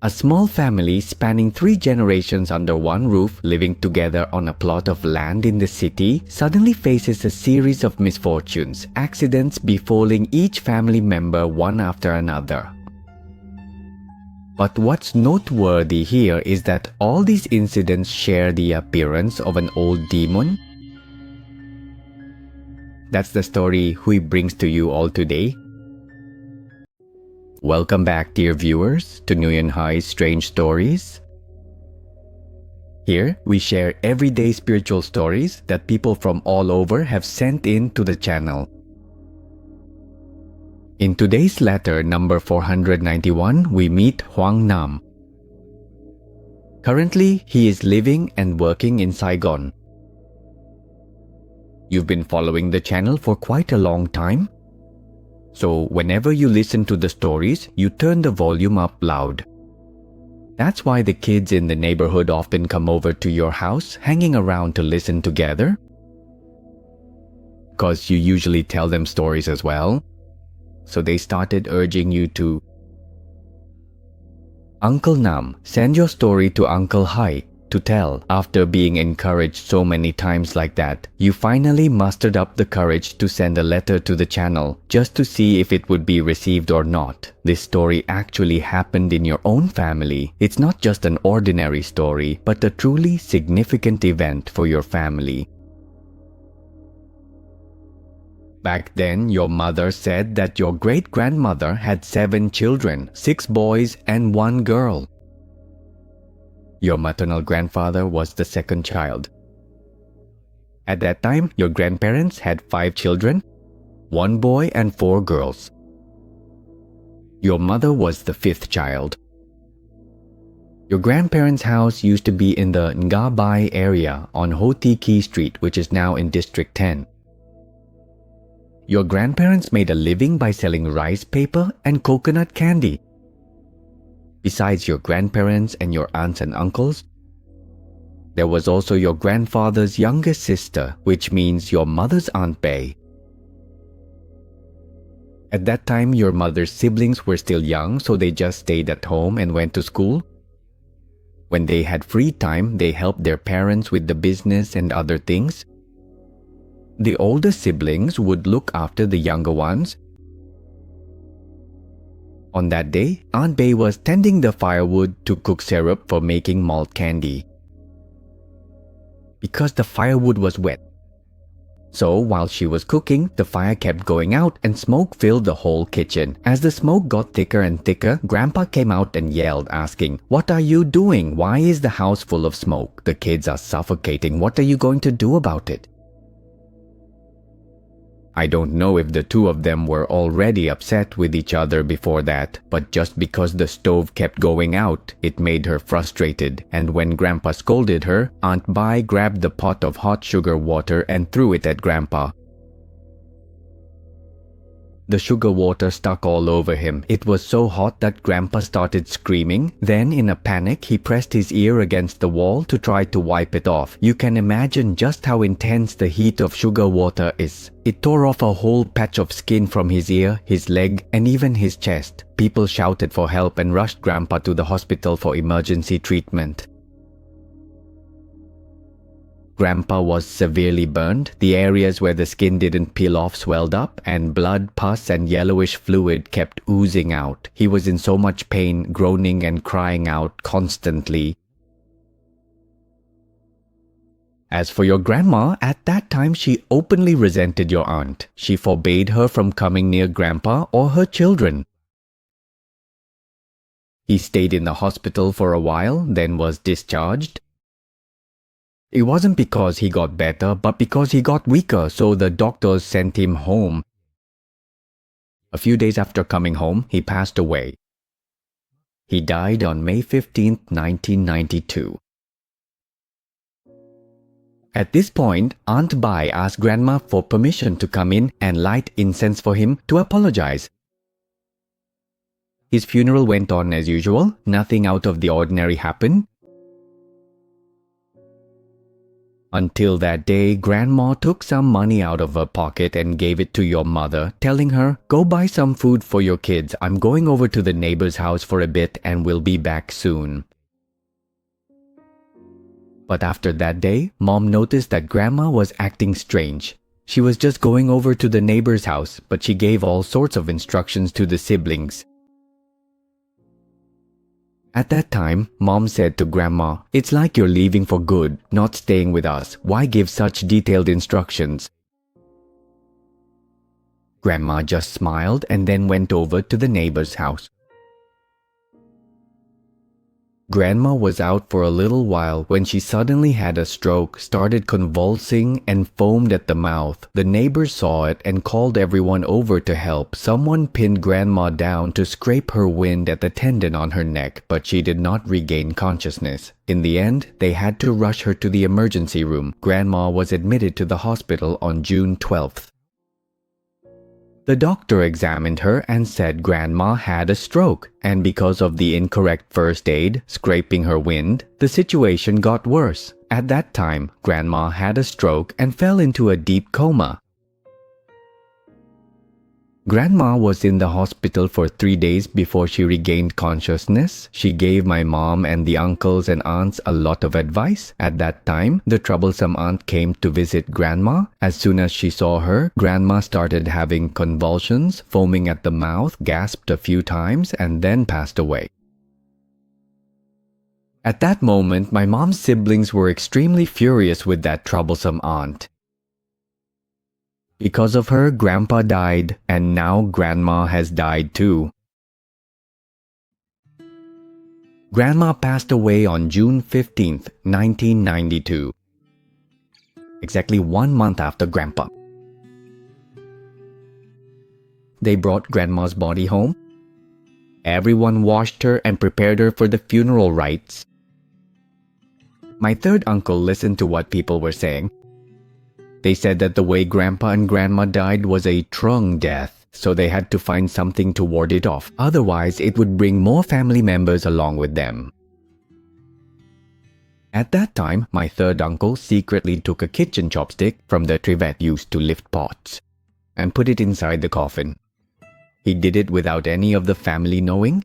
A small family spanning 3 generations under one roof, living together on a plot of land in the city, suddenly faces a series of misfortunes, accidents befalling each family member one after another. But what's noteworthy here is that all these incidents share the appearance of an old demon. That's the story Hui brings to you all today. Welcome back, dear viewers, to Nguyen Hai's Strange Stories. Here, we share everyday spiritual stories that people from all over have sent in to the channel. In today's letter number 491, we meet Hoang Nam. Currently, he is living and working in Saigon. You've been following the channel for quite a long time. So whenever you listen to the stories, you turn the volume up loud. That's why the kids in the neighborhood often come over to your house, hanging around to listen together. Because you usually tell them stories as well. So they started urging you to. Uncle Nam, send your story to Uncle Hai to tell. After being encouraged so many times like that, you finally mustered up the courage to send a letter to the channel just to see if it would be received or not. This story actually happened in your own family. It's not just an ordinary story, but a truly significant event for your family. Back then, your mother said that your great-grandmother had 7 children, 6 boys and 1 girl. Your maternal grandfather was the second child. At that time, your grandparents had 5 children, 1 boy and 4 girls. Your mother was the 5th child. Your grandparents' house used to be in the Nga Bai area on Ho Ti Ki Street, which is now in District 10. Your grandparents made a living by selling rice paper and coconut candy. Besides your grandparents and your aunts and uncles, there was also your grandfather's youngest sister, which means your mother's Aunt Bei. At that time, your mother's siblings were still young, so they just stayed at home and went to school. When they had free time, they helped their parents with the business and other things. The older siblings would look after the younger ones. On that day, Aunt Bei was tending the firewood to cook syrup for making malt candy. Because the firewood was wet. So while she was cooking, the fire kept going out and smoke filled the whole kitchen. As the smoke got thicker and thicker, Grandpa came out and yelled, asking, "What are you doing? Why is the house full of smoke? The kids are suffocating. What are you going to do about it?" I don't know if the two of them were already upset with each other before that, but just because the stove kept going out, it made her frustrated, and when Grandpa scolded her, Aunt Bai grabbed the pot of hot sugar water and threw it at Grandpa. The sugar water stuck all over him. It was so hot that Grandpa started screaming. Then, in a panic, he pressed his ear against the wall to try to wipe it off. You can imagine just how intense the heat of sugar water is. It tore off a whole patch of skin from his ear, his leg, and even his chest. People shouted for help and rushed Grandpa to the hospital for emergency treatment. Grandpa was severely burned. The areas where the skin didn't peel off swelled up, and blood, pus, and yellowish fluid kept oozing out. He was in so much pain, groaning and crying out constantly. As for your grandma, at that time she openly resented your aunt. She forbade her from coming near Grandpa or her children. He stayed in the hospital for a while, then was discharged. It wasn't because he got better, but because he got weaker, so the doctors sent him home. A few days after coming home, he passed away. He died on May 15, 1992. At this point, Aunt Bai asked Grandma for permission to come in and light incense for him to apologize. His funeral went on as usual. Nothing out of the ordinary happened. Until that day, Grandma took some money out of her pocket and gave it to your mother, telling her, "Go buy some food for your kids. I'm going over to the neighbor's house for a bit and will be back soon." But after that day, Mom noticed that Grandma was acting strange. She was just going over to the neighbor's house, but she gave all sorts of instructions to the siblings. At that time, Mom said to Grandma, "It's like you're leaving for good, not staying with us. Why give such detailed instructions?" Grandma just smiled and then went over to the neighbor's house. Grandma was out for a little while when she suddenly had a stroke, started convulsing, and foamed at the mouth. The neighbors saw it and called everyone over to help. Someone pinned Grandma down to scrape her wind at the tendon on her neck, but she did not regain consciousness. In the end, they had to rush her to the emergency room. Grandma was admitted to the hospital on June 12th. The doctor examined her and said Grandma had a stroke, and because of the incorrect first aid, scraping her wind, the situation got worse. At that time, Grandma had a stroke and fell into a deep coma. Grandma was in the hospital for 3 days before she regained consciousness. She gave my mom and the uncles and aunts a lot of advice. At that time, the troublesome aunt came to visit Grandma. As soon as she saw her, Grandma started having convulsions, foaming at the mouth, gasped a few times, and then passed away. At that moment, my mom's siblings were extremely furious with that troublesome aunt. Because of her, Grandpa died, and now Grandma has died too. Grandma passed away on June 15th, 1992. Exactly 1 month after Grandpa. They brought Grandma's body home. Everyone washed her and prepared her for the funeral rites. My third uncle listened to what people were saying. They said that the way Grandpa and Grandma died was a trung death, so they had to find something to ward it off. Otherwise, it would bring more family members along with them. At that time, my third uncle secretly took a kitchen chopstick from the trivet used to lift pots and put it inside the coffin. He did it without any of the family knowing.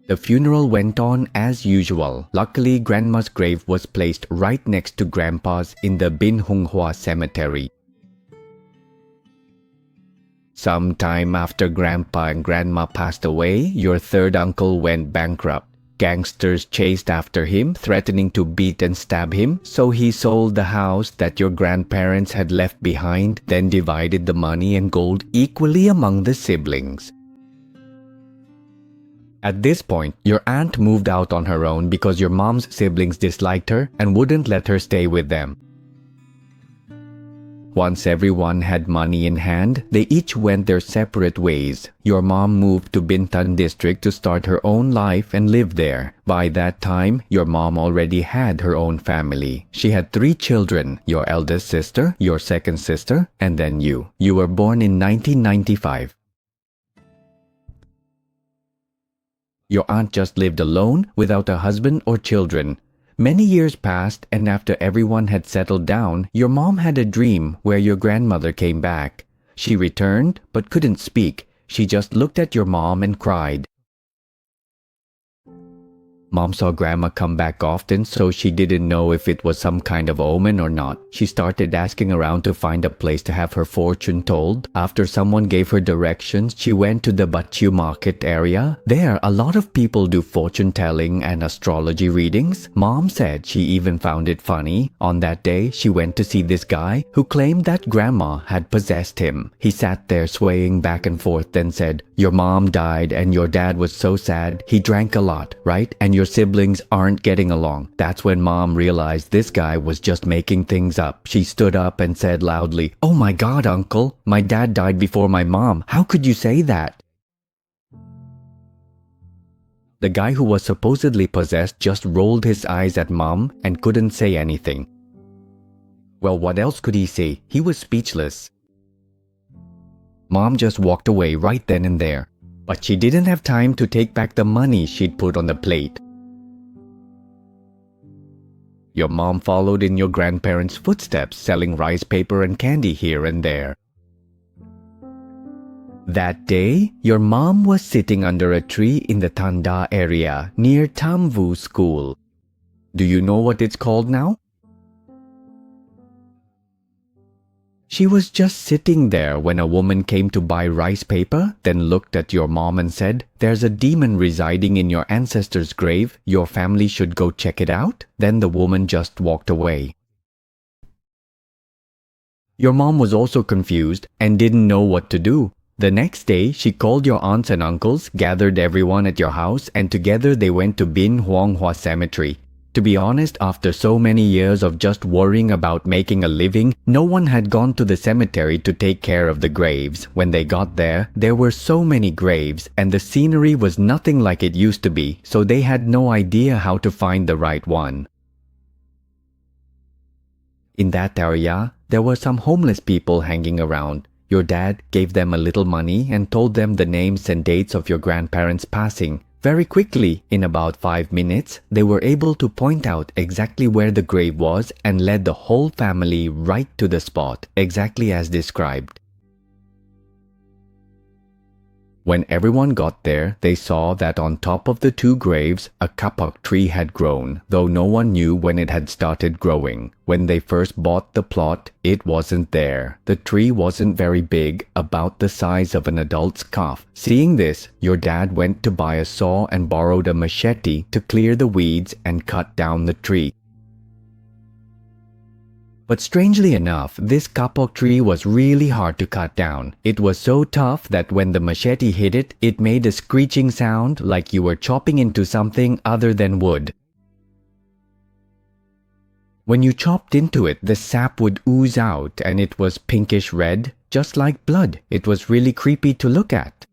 The funeral went on as usual. Luckily, Grandma's grave was placed right next to Grandpa's in the Bin Hung Hua cemetery. Some time after Grandpa and Grandma passed away, your third uncle went bankrupt. Gangsters chased after him, threatening to beat and stab him, so he sold the house that your grandparents had left behind, then divided the money and gold equally among the siblings. At this point, your aunt moved out on her own because your mom's siblings disliked her and wouldn't let her stay with them. Once everyone had money in hand, they each went their separate ways. Your mom moved to Bintan district to start her own life and live there. By that time, your mom already had her own family. She had 3 children, your eldest sister, your second sister, and then you. You were born in 1995. Your aunt just lived alone, without a husband or children. Many years passed, and after everyone had settled down, your mom had a dream where your grandmother came back. She returned, but couldn't speak. She just looked at your mom and cried. Mom saw Grandma come back often, so she didn't know if it was some kind of omen or not. She started asking around to find a place to have her fortune told. After someone gave her directions, she went to the Bachu market area. There, a lot of people do fortune telling and astrology readings. Mom said she even found it funny. On that day, she went to see this guy who claimed that Grandma had possessed him. He sat there swaying back and forth, then said, "Your mom died and your dad was so sad. He drank a lot, right? And your siblings aren't getting along." That's when Mom realized this guy was just making things up. She stood up and said loudly, "Oh my God, Uncle, my dad died before my mom. How could you say that?" The guy who was supposedly possessed just rolled his eyes at Mom and couldn't say anything. Well, what else could he say? He was speechless. Mom just walked away right then and there. But she didn't have time to take back the money she'd put on the plate. Your mom followed in your grandparents' footsteps, selling rice paper and candy here and there. That day, your mom was sitting under a tree in the Tanda area near Tamvu School. Do you know what it's called now? She was just sitting there when a woman came to buy rice paper, then looked at your mom and said, "There's a demon residing in your ancestor's grave. Your family should go check it out." Then the woman just walked away. Your mom was also confused and didn't know what to do. The next day, she called your aunts and uncles, gathered everyone at your house, and together they went to Bin Huang Hua Cemetery. To be honest, after so many years of just worrying about making a living, no one had gone to the cemetery to take care of the graves. When they got there, there were so many graves, and the scenery was nothing like it used to be, so they had no idea how to find the right one. In that area, there were some homeless people hanging around. Your dad gave them a little money and told them the names and dates of your grandparents passing. Very quickly, in about 5 minutes, they were able to point out exactly where the grave was and led the whole family right to the spot, exactly as described. When everyone got there, they saw that on top of the 2 graves, a kapok tree had grown, though no one knew when it had started growing. When they first bought the plot, it wasn't there. The tree wasn't very big, about the size of an adult's calf. Seeing this, your dad went to buy a saw and borrowed a machete to clear the weeds and cut down the tree. But strangely enough, this kapok tree was really hard to cut down. It was so tough that when the machete hit it, it made a screeching sound like you were chopping into something other than wood. When you chopped into it, the sap would ooze out and it was pinkish red, just like blood. It was really creepy to look at.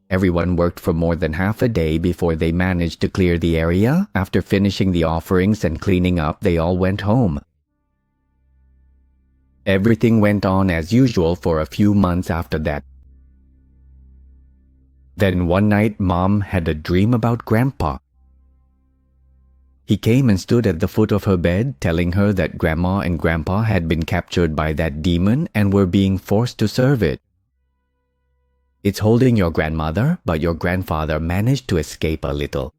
Everyone worked for more than half a day before they managed to clear the area. After finishing the offerings and cleaning up, they all went home. Everything went on as usual for a few months after that. Then one night, Mom had a dream about Grandpa. He came and stood at the foot of her bed, telling her that Grandma and Grandpa had been captured by that demon and were being forced to serve it. It's holding your grandmother, but your grandfather managed to escape a little.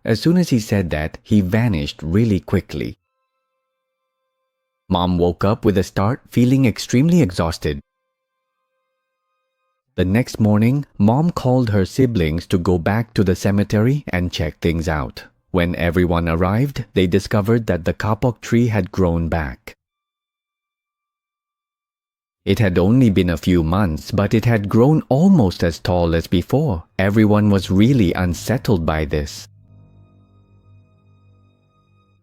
As soon as he said that, he vanished really quickly. Mom woke up with a start, feeling extremely exhausted. The next morning, Mom called her siblings to go back to the cemetery and check things out. When everyone arrived, they discovered that the kapok tree had grown back. It had only been a few months, but it had grown almost as tall as before. Everyone was really unsettled by this.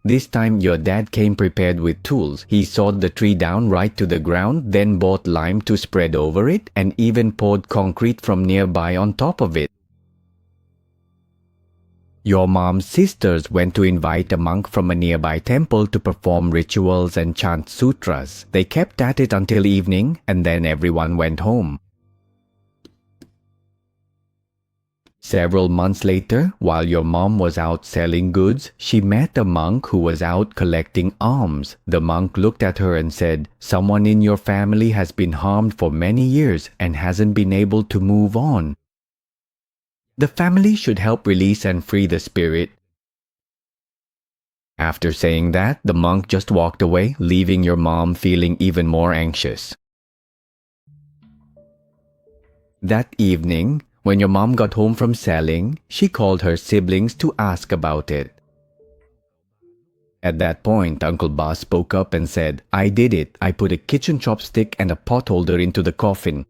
This time, your dad came prepared with tools. He sawed the tree down right to the ground, then bought lime to spread over it, and even poured concrete from nearby on top of it. Your mom's sisters went to invite a monk from a nearby temple to perform rituals and chant sutras. They kept at it until evening, and then everyone went home. Several months later, while your mom was out selling goods, she met a monk who was out collecting alms. The monk looked at her and said, "Someone in your family has been harmed for many years and hasn't been able to move on. The family should help release and free the spirit." After saying that, the monk just walked away, leaving your mom feeling even more anxious. That evening, when your mom got home from selling, she called her siblings to ask about it. At that point, Uncle Ba spoke up and said, "I did it. I put a kitchen chopstick and a pot holder into the coffin."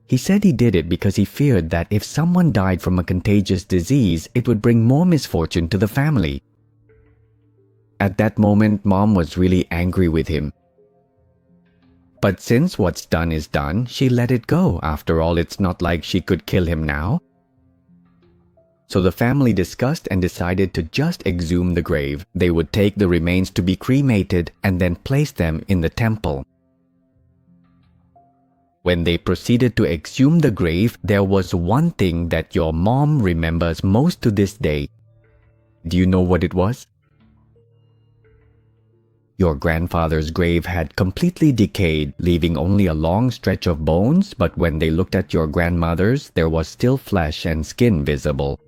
He said he did it because he feared that if someone died from a contagious disease, it would bring more misfortune to the family. At that moment, Mom was really angry with him. But since what's done is done, she let it go. After all, it's not like she could kill him now. So the family discussed and decided to just exhume the grave. They would take the remains to be cremated and then place them in the temple. When they proceeded to exhume the grave, there was one thing that your mom remembers most to this day. Do you know what it was? Your grandfather's grave had completely decayed, leaving only a long stretch of bones, but when they looked at your grandmother's, there was still flesh and skin visible.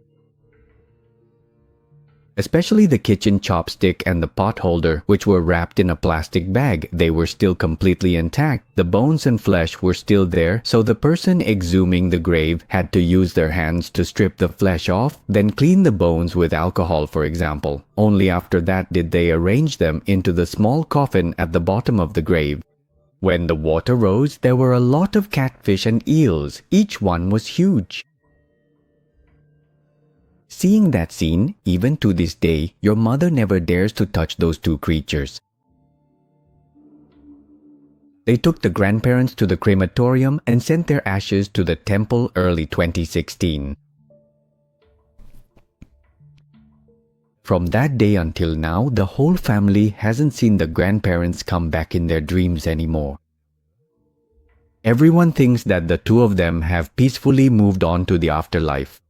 Especially the kitchen chopstick and the pot holder, which were wrapped in a plastic bag. They were still completely intact. The bones and flesh were still there, so the person exhuming the grave had to use their hands to strip the flesh off, then clean the bones with alcohol, for example. Only after that did they arrange them into the small coffin at the bottom of the grave. When the water rose, there were a lot of catfish and eels. Each one was huge. Seeing that scene, even to this day, your mother never dares to touch those two creatures. They took the grandparents to the crematorium and sent their ashes to the temple early 2016. From that day until now, the whole family hasn't seen the grandparents come back in their dreams anymore. Everyone thinks that the two of them have peacefully moved on to the afterlife.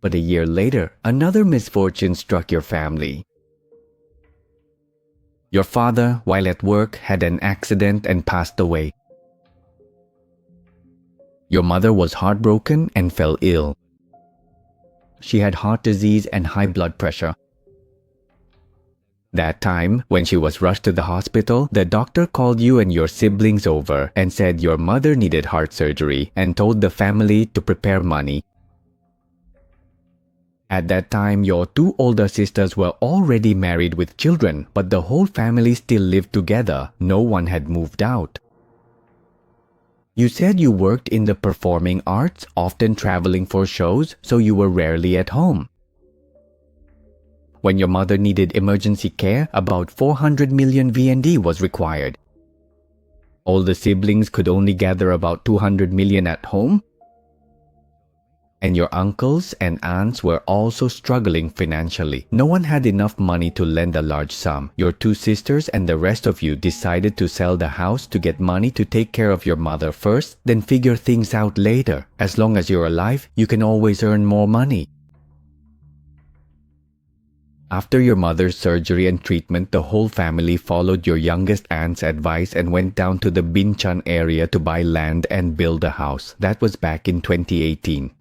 But a year later, another misfortune struck your family. Your father, while at work, had an accident and passed away. Your mother was heartbroken and fell ill. She had heart disease and high blood pressure. That time, when she was rushed to the hospital, the doctor called you and your siblings over and said your mother needed heart surgery and told the family to prepare money. At that time, your two older sisters were already married with children, but the whole family still lived together. No one had moved out. You said you worked in the performing arts, often traveling for shows, so you were rarely at home. When your mother needed emergency care, about 400 million VND was required. All the siblings could only gather about 200 million at home. And your uncles and aunts were also struggling financially. No one had enough money to lend a large sum. Your two sisters and the rest of you decided to sell the house to get money to take care of your mother first, then figure things out later. As long as you're alive, you can always earn more money. After your mother's surgery and treatment, the whole family followed your youngest aunt's advice and went down to the Binchan area to buy land and build a house. That was back in 2018.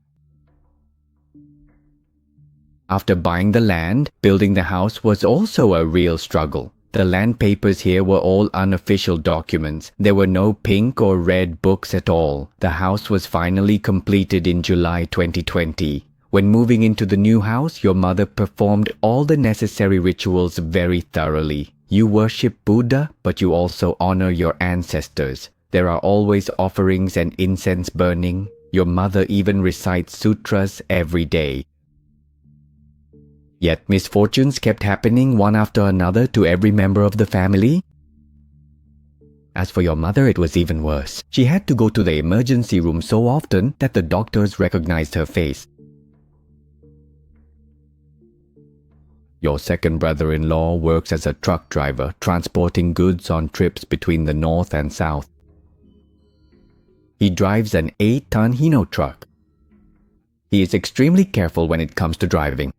After buying the land, building the house was also a real struggle. The land papers here were all unofficial documents. There were no pink or red books at all. The house was finally completed in July 2020. When moving into the new house, your mother performed all the necessary rituals very thoroughly. You worship Buddha, but you also honor your ancestors. There are always offerings and incense burning. Your mother even recites sutras every day. Yet misfortunes kept happening one after another to every member of the family. As for your mother, it was even worse. She had to go to the emergency room so often that the doctors recognized her face. Your second brother-in-law works as a truck driver, transporting goods on trips between the north and south. He drives an 8-ton Hino truck. He is extremely careful when it comes to driving.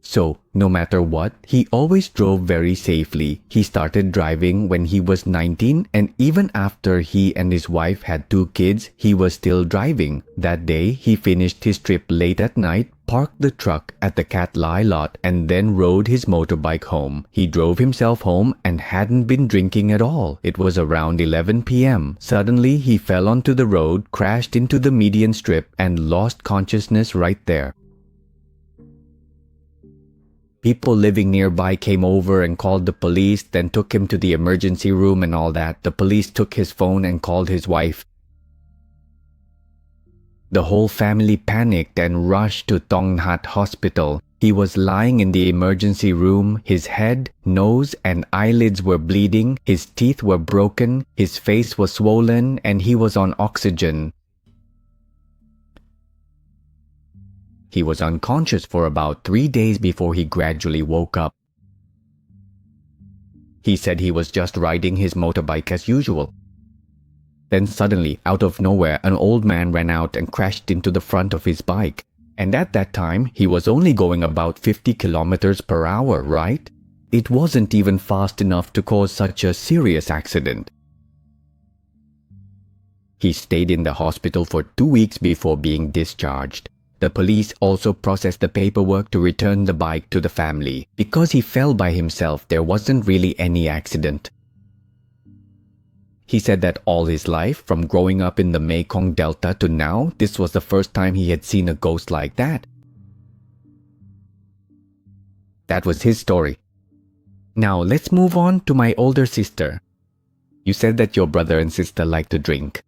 So, no matter what, he always drove very safely. He started driving when he was 19, and even after he and his wife had 2 kids, he was still driving. That day, he finished his trip late at night, parked the truck at the Cat Lai lot, and then rode his motorbike home. He drove himself home and hadn't been drinking at all. It was around 11 p.m. Suddenly, he fell onto the road, crashed into the median strip, and lost consciousness right there. People living nearby came over and called the police, then took him to the emergency room and all that. The police took his phone and called his wife. The whole family panicked and rushed to Tong Hat Hospital. He was lying in the emergency room. His head, nose, and eyelids were bleeding. His teeth were broken. His face was swollen, and he was on oxygen. He was unconscious for about 3 days before he gradually woke up. He said he was just riding his motorbike as usual. Then suddenly, out of nowhere, an old man ran out and crashed into the front of his bike. And at that time, he was only going about 50 kilometers per hour, right? It wasn't even fast enough to cause such a serious accident. He stayed in the hospital for 2 weeks before being discharged. The police also processed the paperwork to return the bike to the family. Because he fell by himself, there wasn't really any accident. He said that all his life, from growing up in the Mekong Delta to now, this was the first time he had seen a ghost like that. That was his story. Now let's move on to my older sister. You said that your brother and sister like to drink.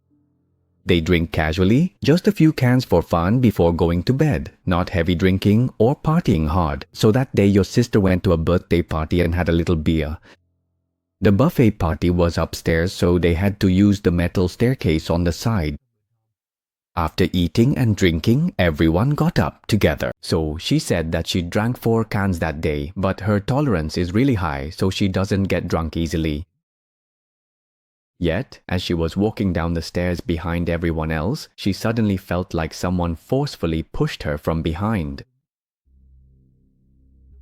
They drink casually, just a few cans for fun before going to bed, not heavy drinking or partying hard. So that day your sister went to a birthday party and had a little beer. The buffet party was upstairs, so they had to use the metal staircase on the side. After eating and drinking, everyone got up together. So she said that she drank 4 cans that day, but her tolerance is really high, so she doesn't get drunk easily. Yet, as she was walking down the stairs behind everyone else, she suddenly felt like someone forcefully pushed her from behind.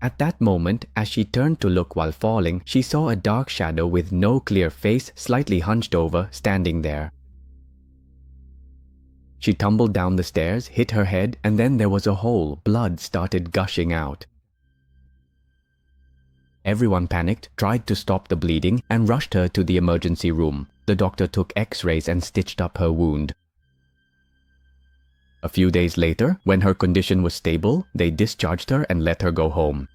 At that moment, as she turned to look while falling, she saw a dark shadow with no clear face, slightly hunched over, standing there. She tumbled down the stairs, hit her head, and then there was a hole. Blood started gushing out. Everyone panicked, tried to stop the bleeding, and rushed her to the emergency room. The doctor took X-rays and stitched up her wound. A few days later, when her condition was stable, they discharged her and let her go home.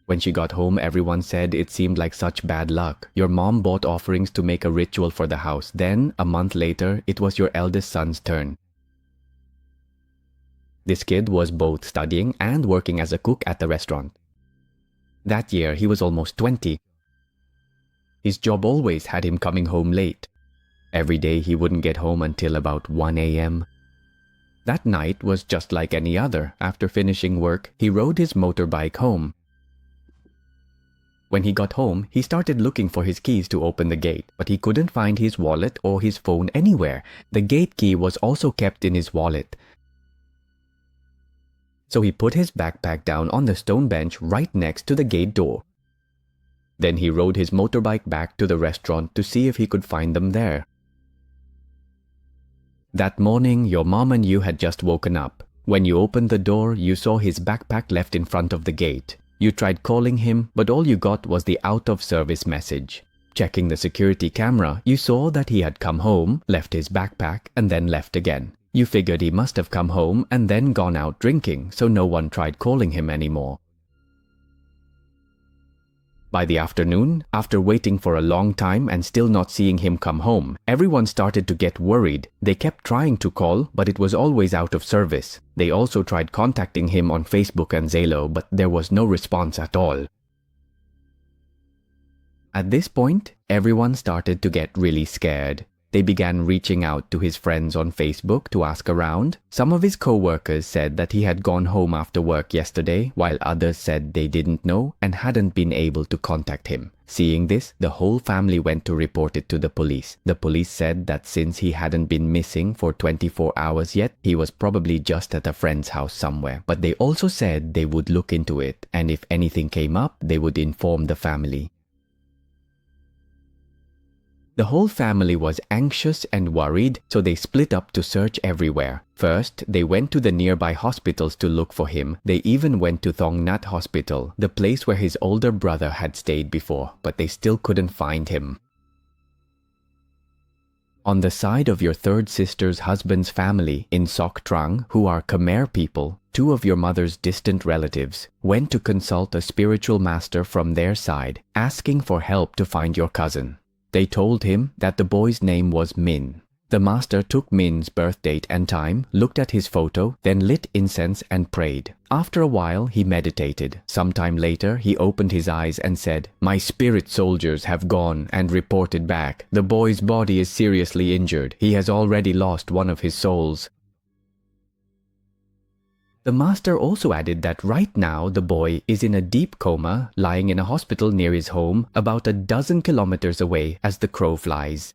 When she got home, everyone said it seemed like such bad luck. Your mom bought offerings to make a ritual for the house. Then, a month later, it was your eldest son's turn. This kid was both studying and working as a cook at the restaurant. That year, he was almost 20. His job always had him coming home late. Every day, he wouldn't get home until about 1 a.m. That night was just like any other. After finishing work, he rode his motorbike home. When he got home, he started looking for his keys to open the gate, but he couldn't find his wallet or his phone anywhere. The gate key was also kept in his wallet. So he put his backpack down on the stone bench right next to the gate door. Then he rode his motorbike back to the restaurant to see if he could find them there. That morning, your mom and you had just woken up. When you opened the door, you saw his backpack left in front of the gate. You tried calling him, but all you got was the out-of-service message. Checking the security camera, you saw that he had come home, left his backpack, and then left again. You figured he must have come home and then gone out drinking, so no one tried calling him anymore. By the afternoon, after waiting for a long time and still not seeing him come home, everyone started to get worried. They kept trying to call, but it was always out of service. They also tried contacting him on Facebook and Zalo, but there was no response at all. At this point, everyone started to get really scared. They began reaching out to his friends on Facebook to ask around. Some of his co-workers said that he had gone home after work yesterday, while others said they didn't know and hadn't been able to contact him. Seeing this, the whole family went to report it to the police. The police said that since he hadn't been missing for 24 hours yet, he was probably just at a friend's house somewhere. But they also said they would look into it, and if anything came up, they would inform the family. The whole family was anxious and worried, so they split up to search everywhere. First, they went to the nearby hospitals to look for him. They even went to Thong Nhat Hospital, the place where his older brother had stayed before, but they still couldn't find him. On the side of your third sister's husband's family in Sok Trang, who are Khmer people, 2 of your mother's distant relatives, went to consult a spiritual master from their side, asking for help to find your cousin. They told him that the boy's name was Min. The master took Min's birth date and time, looked at his photo, then lit incense and prayed. After a while, he meditated. Sometime later, he opened his eyes and said, "My spirit soldiers have gone and reported back. The boy's body is seriously injured. He has already lost one of his souls." The master also added that right now the boy is in a deep coma, lying in a hospital near his home, about a dozen kilometers away as the crow flies.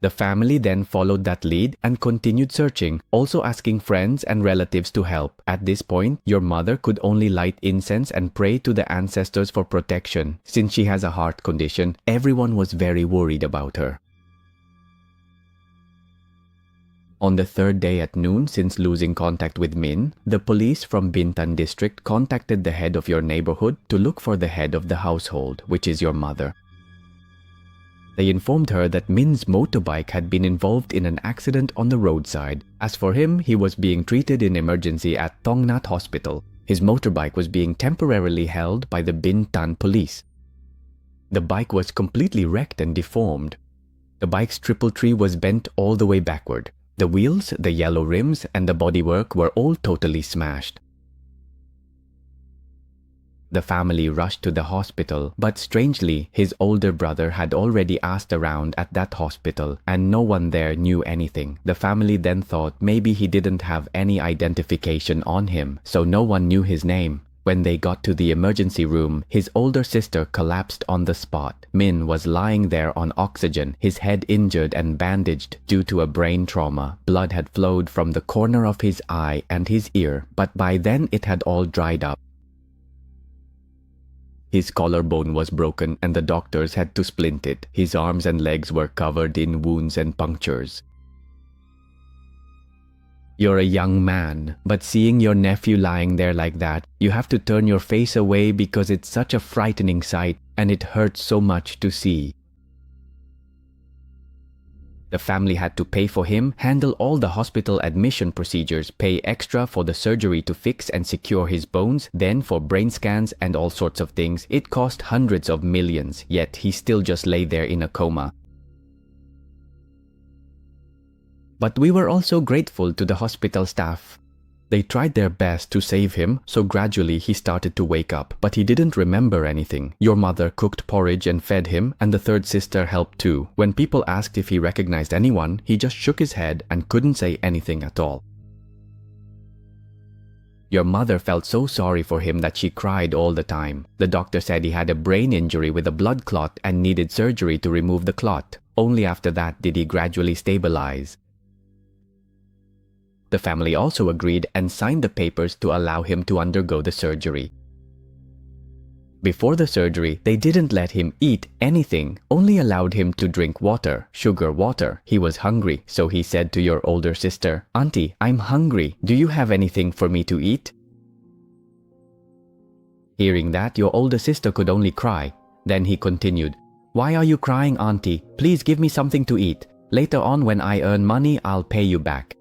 The family then followed that lead and continued searching, also asking friends and relatives to help. At this point, your mother could only light incense and pray to the ancestors for protection. Since she has a heart condition, everyone was very worried about her. On the third day at noon since losing contact with Min, the police from Bintan district contacted the head of your neighborhood to look for the head of the household, which is your mother. They informed her that Min's motorbike had been involved in an accident on the roadside. As for him, he was being treated in emergency at Tongnat Hospital. His motorbike was being temporarily held by the Bintan police. The bike was completely wrecked and deformed. The bike's triple tree was bent all the way backward. The wheels, the yellow rims, and the bodywork were all totally smashed. The family rushed to the hospital, but strangely, his older brother had already asked around at that hospital and no one there knew anything. The family then thought maybe he didn't have any identification on him, so no one knew his name. When they got to the emergency room, his older sister collapsed on the spot. Min was lying there on oxygen, his head injured and bandaged due to a brain trauma. Blood had flowed from the corner of his eye and his ear, but by then it had all dried up. His collarbone was broken and the doctors had to splint it. His arms and legs were covered in wounds and punctures. You're a young man, but seeing your nephew lying there like that, you have to turn your face away because it's such a frightening sight and it hurts so much to see. The family had to pay for him, handle all the hospital admission procedures, pay extra for the surgery to fix and secure his bones, then for brain scans and all sorts of things. It cost hundreds of millions, yet he still just lay there in a coma. But we were also grateful to the hospital staff. They tried their best to save him, so gradually he started to wake up, but he didn't remember anything. Your mother cooked porridge and fed him, and the third sister helped too. When people asked if he recognized anyone, he just shook his head and couldn't say anything at all. Your mother felt so sorry for him that she cried all the time. The doctor said he had a brain injury with a blood clot and needed surgery to remove the clot. Only after that did he gradually stabilize. The family also agreed and signed the papers to allow him to undergo the surgery. Before the surgery, they didn't let him eat anything, only allowed him to drink water, sugar water. He was hungry, so he said to your older sister, "Auntie, I'm hungry. Do you have anything for me to eat?" Hearing that, your older sister could only cry. Then he continued, "Why are you crying, Auntie? Please give me something to eat. Later on when I earn money, I'll pay you back."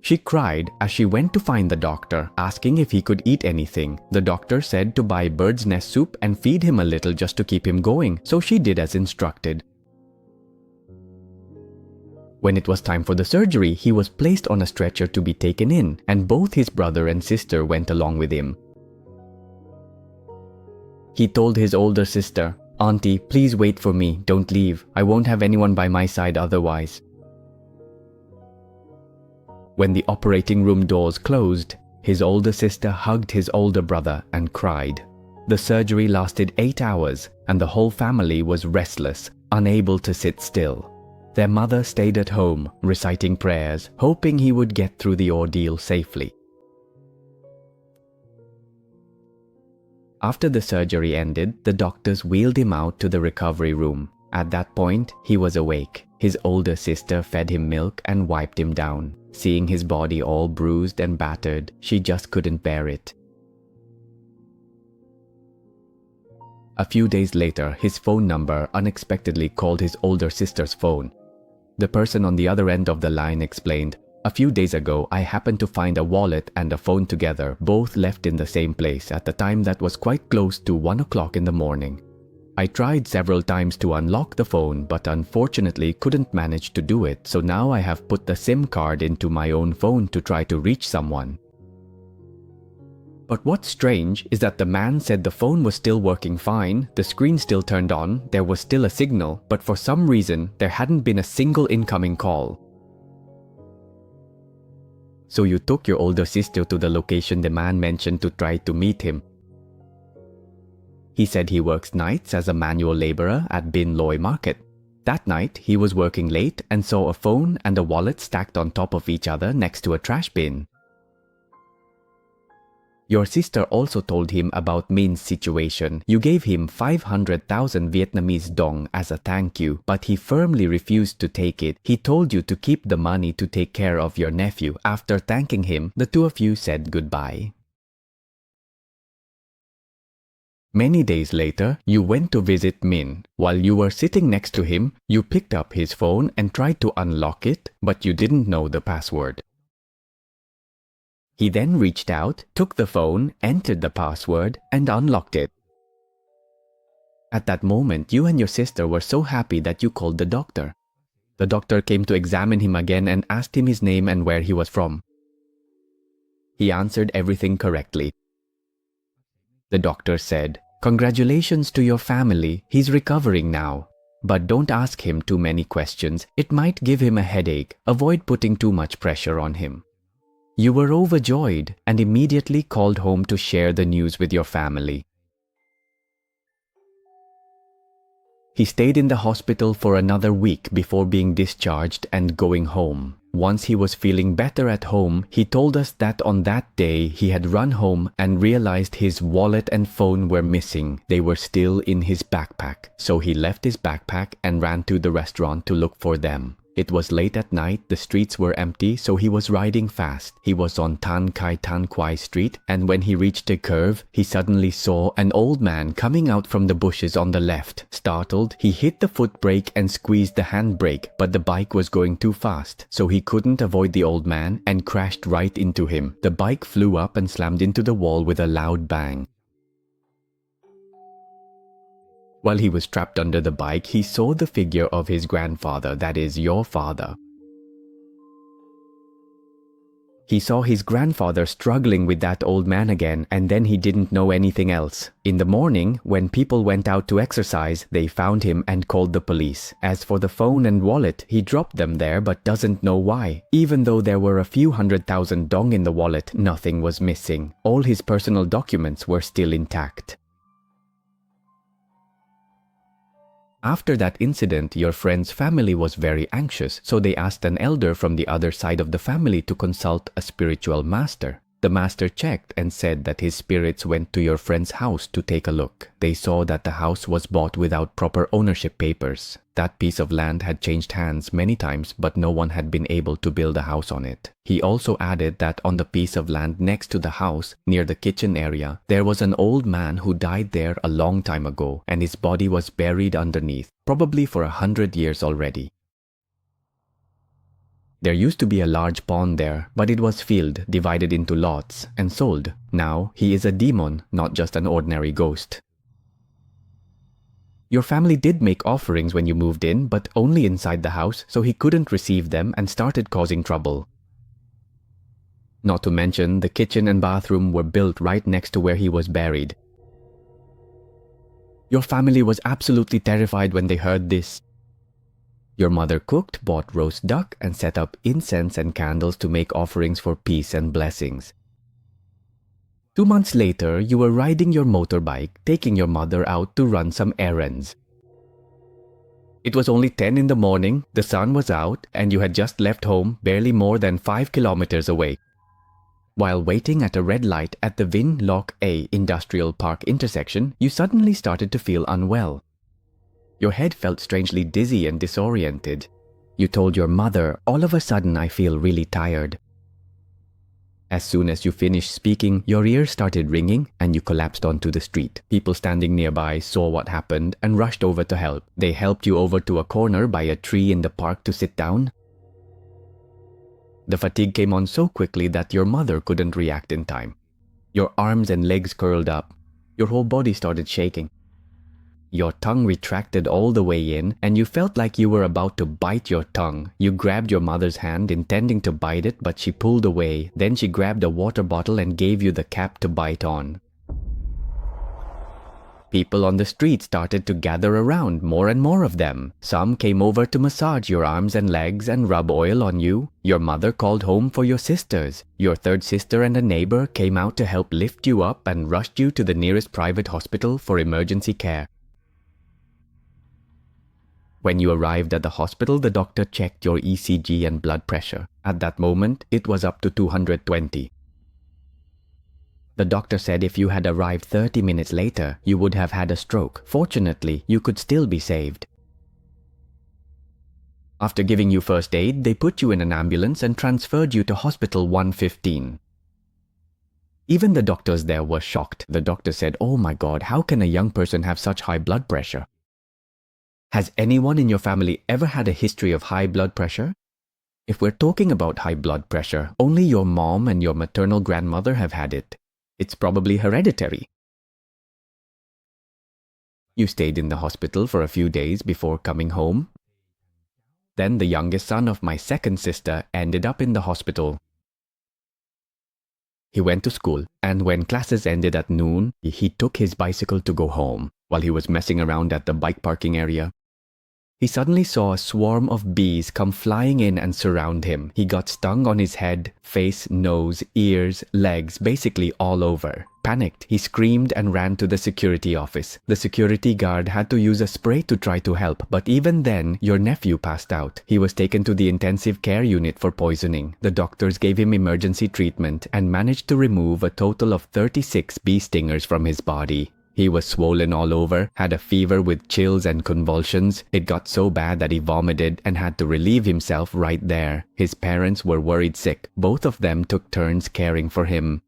She cried as she went to find the doctor, asking if he could eat anything. The doctor said to buy bird's nest soup and feed him a little just to keep him going, so she did as instructed. When it was time for the surgery, he was placed on a stretcher to be taken in, and both his brother and sister went along with him. He told his older sister, "Auntie, please wait for me, don't leave. I won't have anyone by my side otherwise." When the operating room doors closed, his older sister hugged his older brother and cried. The surgery lasted 8 hours, and the whole family was restless, unable to sit still. Their mother stayed at home, reciting prayers, hoping he would get through the ordeal safely. After the surgery ended, the doctors wheeled him out to the recovery room. At that point, he was awake. His older sister fed him milk and wiped him down. Seeing his body all bruised and battered, she just couldn't bear it. A few days later, his phone number unexpectedly called his older sister's phone. The person on the other end of the line explained, "A few days ago, I happened to find a wallet and a phone together, both left in the same place at the time that was quite close to 1 o'clock in the morning. I tried several times to unlock the phone, but unfortunately couldn't manage to do it, so now I have put the SIM card into my own phone to try to reach someone." But what's strange is that the man said the phone was still working fine, the screen still turned on, there was still a signal, but for some reason, there hadn't been a single incoming call. So you took your older sister to the location the man mentioned to try to meet him. He said he works nights as a manual laborer at Bin Loi Market. That night, he was working late and saw a phone and a wallet stacked on top of each other next to a trash bin. Your sister also told him about Min's situation. You gave him 500,000 Vietnamese dong as a thank you, but he firmly refused to take it. He told you to keep the money to take care of your nephew. After thanking him, the two of you said goodbye. Many days later, you went to visit Min. While you were sitting next to him, you picked up his phone and tried to unlock it, but you didn't know the password. He then reached out, took the phone, entered the password, and unlocked it. At that moment, you and your sister were so happy that you called the doctor. The doctor came to examine him again and asked him his name and where he was from. He answered everything correctly. The doctor said, "Congratulations to your family, he's recovering now. But don't ask him too many questions, it might give him a headache. Avoid putting too much pressure on him." You were overjoyed and immediately called home to share the news with your family. He stayed in the hospital for another week before being discharged and going home. Once he was feeling better at home, he told us that on that day he had run home and realized his wallet and phone were missing. They were still in his backpack. So he left his backpack and ran to the restaurant to look for them. It was late at night, the streets were empty, so he was riding fast. He was on Tan Kai Tan Kwai Street, and when he reached a curve, he suddenly saw an old man coming out from the bushes on the left. Startled, he hit the foot brake and squeezed the handbrake, but the bike was going too fast, so he couldn't avoid the old man and crashed right into him. The bike flew up and slammed into the wall with a loud bang. While he was trapped under the bike, he saw the figure of his grandfather, that is, your father. He saw his grandfather struggling with that old man again, and then he didn't know anything else. In the morning, when people went out to exercise, they found him and called the police. As for the phone and wallet, he dropped them there but doesn't know why. Even though there were a few 100,000 dong in the wallet, nothing was missing. All his personal documents were still intact. After that incident, your friend's family was very anxious, so they asked an elder from the other side of the family to consult a spiritual master. The master checked and said that his spirits went to your friend's house to take a look. They saw that the house was bought without proper ownership papers. That piece of land had changed hands many times, but no one had been able to build a house on it. He also added that on the piece of land next to the house, near the kitchen area, there was an old man who died there a long time ago, and his body was buried underneath, probably for 100 years already. There used to be a large pond there, but it was filled, divided into lots, and sold. Now, he is a demon, not just an ordinary ghost. Your family did make offerings when you moved in, but only inside the house, so he couldn't receive them and started causing trouble. Not to mention, the kitchen and bathroom were built right next to where he was buried. Your family was absolutely terrified when they heard this. Your mother cooked, bought roast duck, and set up incense and candles to make offerings for peace and blessings. 2 months later, you were riding your motorbike, taking your mother out to run some errands. It was only 10 in the morning, the sun was out, and you had just left home, barely more than 5 kilometers away. While waiting at a red light at the Vin Loc A Industrial Park intersection, you suddenly started to feel unwell. Your head felt strangely dizzy and disoriented. You told your mother, "All of a sudden I feel really tired." As soon as you finished speaking, your ears started ringing and you collapsed onto the street. People standing nearby saw what happened and rushed over to help. They helped you over to a corner by a tree in the park to sit down. The fatigue came on so quickly that your mother couldn't react in time. Your arms and legs curled up. Your whole body started shaking. Your tongue retracted all the way in, and you felt like you were about to bite your tongue. You grabbed your mother's hand, intending to bite it, but she pulled away. Then she grabbed a water bottle and gave you the cap to bite on. People on the street started to gather around, more and more of them. Some came over to massage your arms and legs and rub oil on you. Your mother called home for your sisters. Your third sister and a neighbor came out to help lift you up and rushed you to the nearest private hospital for emergency care. When you arrived at the hospital, the doctor checked your ECG and blood pressure. At that moment, it was up to 220. The doctor said if you had arrived 30 minutes later, you would have had a stroke. Fortunately, you could still be saved. After giving you first aid, they put you in an ambulance and transferred you to Hospital 115. Even the doctors there were shocked. The doctor said, "Oh my God, how can a young person have such high blood pressure? Has anyone in your family ever had a history of high blood pressure? If we're talking about high blood pressure, only your mom and your maternal grandmother have had it. It's probably hereditary." You stayed in the hospital for a few days before coming home. Then the youngest son of my second sister ended up in the hospital. He went to school, and when classes ended at noon, he took his bicycle to go home. While he was messing around at the bike parking area, he suddenly saw a swarm of bees come flying in and surround him. He got stung on his head, face, nose, ears, legs, basically all over. Panicked, he screamed and ran to the security office. The security guard had to use a spray to try to help, but even then, your nephew passed out. He was taken to the intensive care unit for poisoning. The doctors gave him emergency treatment and managed to remove a total of 36 bee stingers from his body. He was swollen all over, had a fever with chills and convulsions. It got so bad that he vomited and had to relieve himself right there. His parents were worried sick. Both of them took turns caring for him.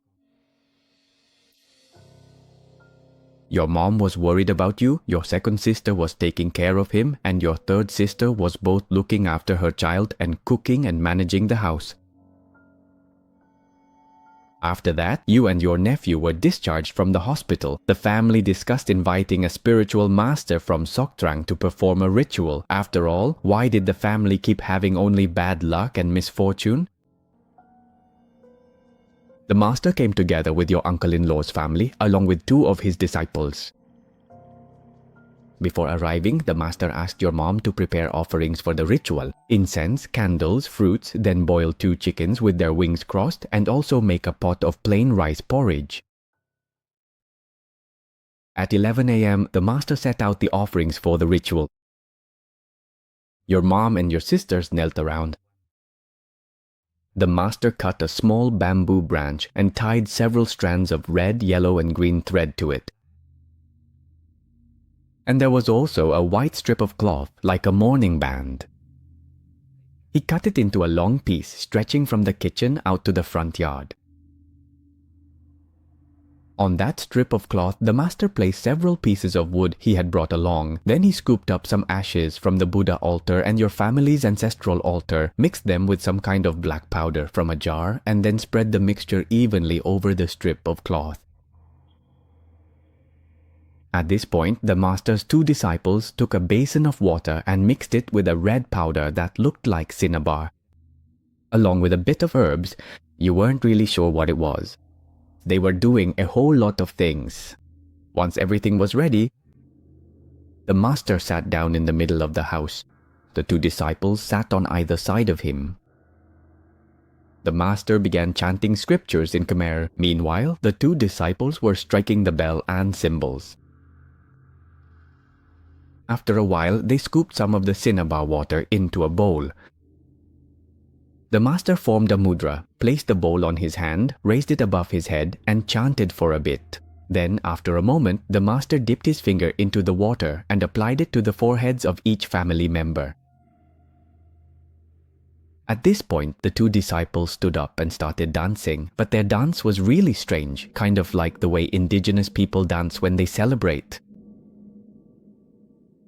Your mom was worried about you, your second sister was taking care of him, and your third sister was both looking after her child and cooking and managing the house. After that, you and your nephew were discharged from the hospital. The family discussed inviting a spiritual master from Soktrang to perform a ritual. After all, why did the family keep having only bad luck and misfortune? The master came together with your uncle-in-law's family, along with 2 of his disciples. Before arriving, the master asked your mom to prepare offerings for the ritual. Incense, candles, fruits, then boil 2 chickens with their wings crossed and also make a pot of plain rice porridge. At 11 a.m., the master set out the offerings for the ritual. Your mom and your sisters knelt around. The master cut a small bamboo branch and tied several strands of red, yellow, and green thread to it. And there was also a white strip of cloth, like a mourning band. He cut it into a long piece, stretching from the kitchen out to the front yard. On that strip of cloth, the master placed several pieces of wood he had brought along. Then he scooped up some ashes from the Buddha altar and your family's ancestral altar, mixed them with some kind of black powder from a jar, and then spread the mixture evenly over the strip of cloth. At this point, the master's 2 disciples took a basin of water and mixed it with a red powder that looked like cinnabar, along with a bit of herbs. You weren't really sure what it was. They were doing a whole lot of things. Once everything was ready, the master sat down in the middle of the house. The 2 disciples sat on either side of him. The master began chanting scriptures in Khmer. Meanwhile, the 2 disciples were striking the bell and cymbals. After a while, they scooped some of the cinnabar water into a bowl. The master formed a mudra, placed the bowl on his hand, raised it above his head, and chanted for a bit. Then, after a moment, the master dipped his finger into the water and applied it to the foreheads of each family member. At this point, the 2 disciples stood up and started dancing, but their dance was really strange, kind of like the way indigenous people dance when they celebrate.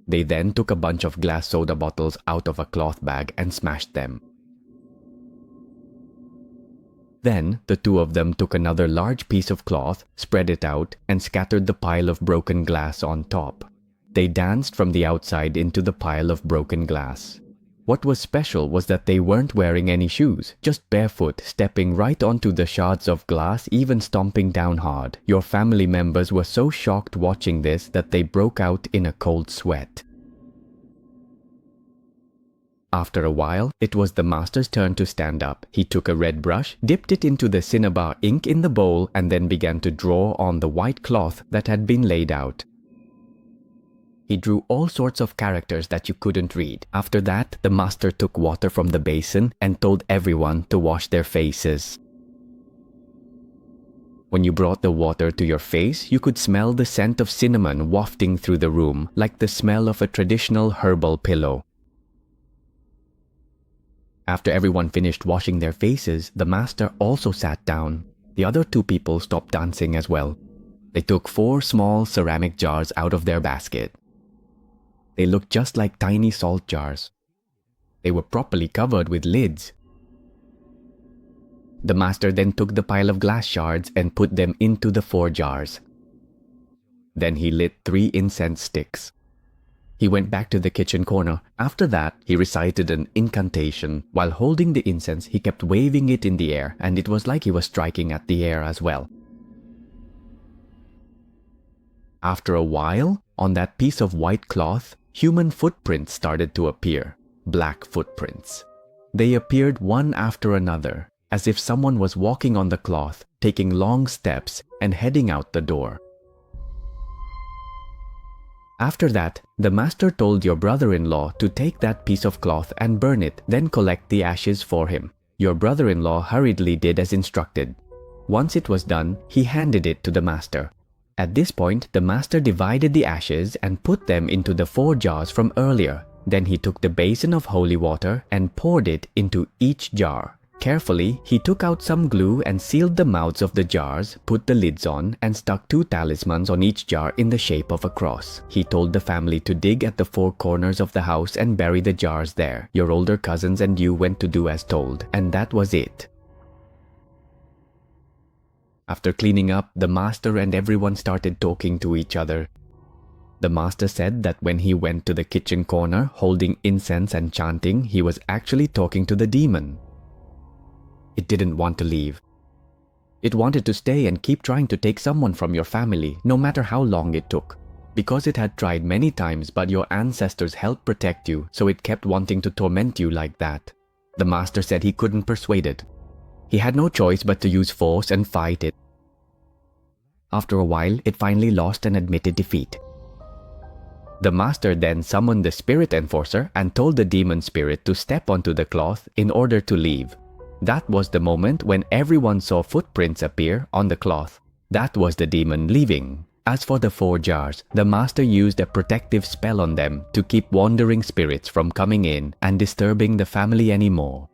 They then took a bunch of glass soda bottles out of a cloth bag and smashed them. Then, the 2 of them took another large piece of cloth, spread it out, and scattered the pile of broken glass on top. They danced from the outside into the pile of broken glass. What was special was that they weren't wearing any shoes, just barefoot, stepping right onto the shards of glass, even stomping down hard. Your family members were so shocked watching this that they broke out in a cold sweat. After a while, it was the master's turn to stand up. He took a red brush, dipped it into the cinnabar ink in the bowl, and then began to draw on the white cloth that had been laid out. He drew all sorts of characters that you couldn't read. After that, the master took water from the basin and told everyone to wash their faces. When you brought the water to your face, you could smell the scent of cinnamon wafting through the room, like the smell of a traditional herbal pillow. After everyone finished washing their faces, the master also sat down. The other two people stopped dancing as well. They took 4 small ceramic jars out of their basket. They looked just like tiny salt jars. They were properly covered with lids. The master then took the pile of glass shards and put them into the 4 jars. Then he lit 3 incense sticks. He went back to the kitchen corner. After that, he recited an incantation. While holding the incense, he kept waving it in the air, and it was like he was striking at the air as well. After a while, on that piece of white cloth, human footprints started to appear. Black footprints. They appeared one after another, as if someone was walking on the cloth, taking long steps, and heading out the door. After that, the master told your brother-in-law to take that piece of cloth and burn it, then collect the ashes for him. Your brother-in-law hurriedly did as instructed. Once it was done, he handed it to the master. At this point, the master divided the ashes and put them into the 4 jars from earlier. Then he took the basin of holy water and poured it into each jar. Carefully, he took out some glue and sealed the mouths of the jars, put the lids on, and stuck 2 talismans on each jar in the shape of a cross. He told the family to dig at the 4 corners of the house and bury the jars there. Your older cousins and you went to do as told, and that was it. After cleaning up, the master and everyone started talking to each other. The master said that when he went to the kitchen corner holding incense and chanting, he was actually talking to the demon. It didn't want to leave. It wanted to stay and keep trying to take someone from your family, no matter how long it took. Because it had tried many times, but your ancestors helped protect you, so it kept wanting to torment you like that. The master said he couldn't persuade it. He had no choice but to use force and fight it. After a while, it finally lost and admitted defeat. The master then summoned the spirit enforcer and told the demon spirit to step onto the cloth in order to leave. That was the moment when everyone saw footprints appear on the cloth. That was the demon leaving. As for the 4 jars, the master used a protective spell on them to keep wandering spirits from coming in and disturbing the family anymore.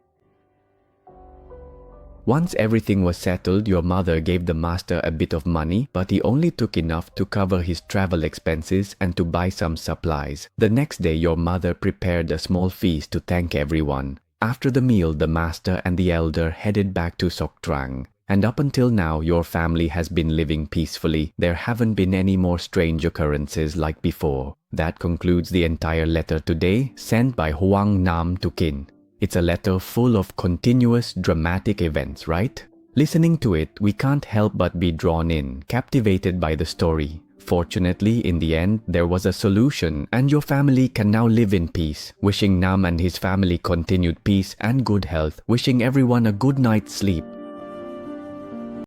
Once everything was settled, your mother gave the master a bit of money, but he only took enough to cover his travel expenses and to buy some supplies. The next day, your mother prepared a small feast to thank everyone. After the meal, the master and the elder headed back to Soktrang. And up until now, your family has been living peacefully. There haven't been any more strange occurrences like before. That concludes the entire letter today, sent by Huang Nam to Kin. It's a letter full of continuous dramatic events, right? Listening to it, we can't help but be drawn in, captivated by the story. Fortunately, in the end, there was a solution and your family can now live in peace. Wishing Nam and his family continued peace and good health. Wishing everyone a good night's sleep.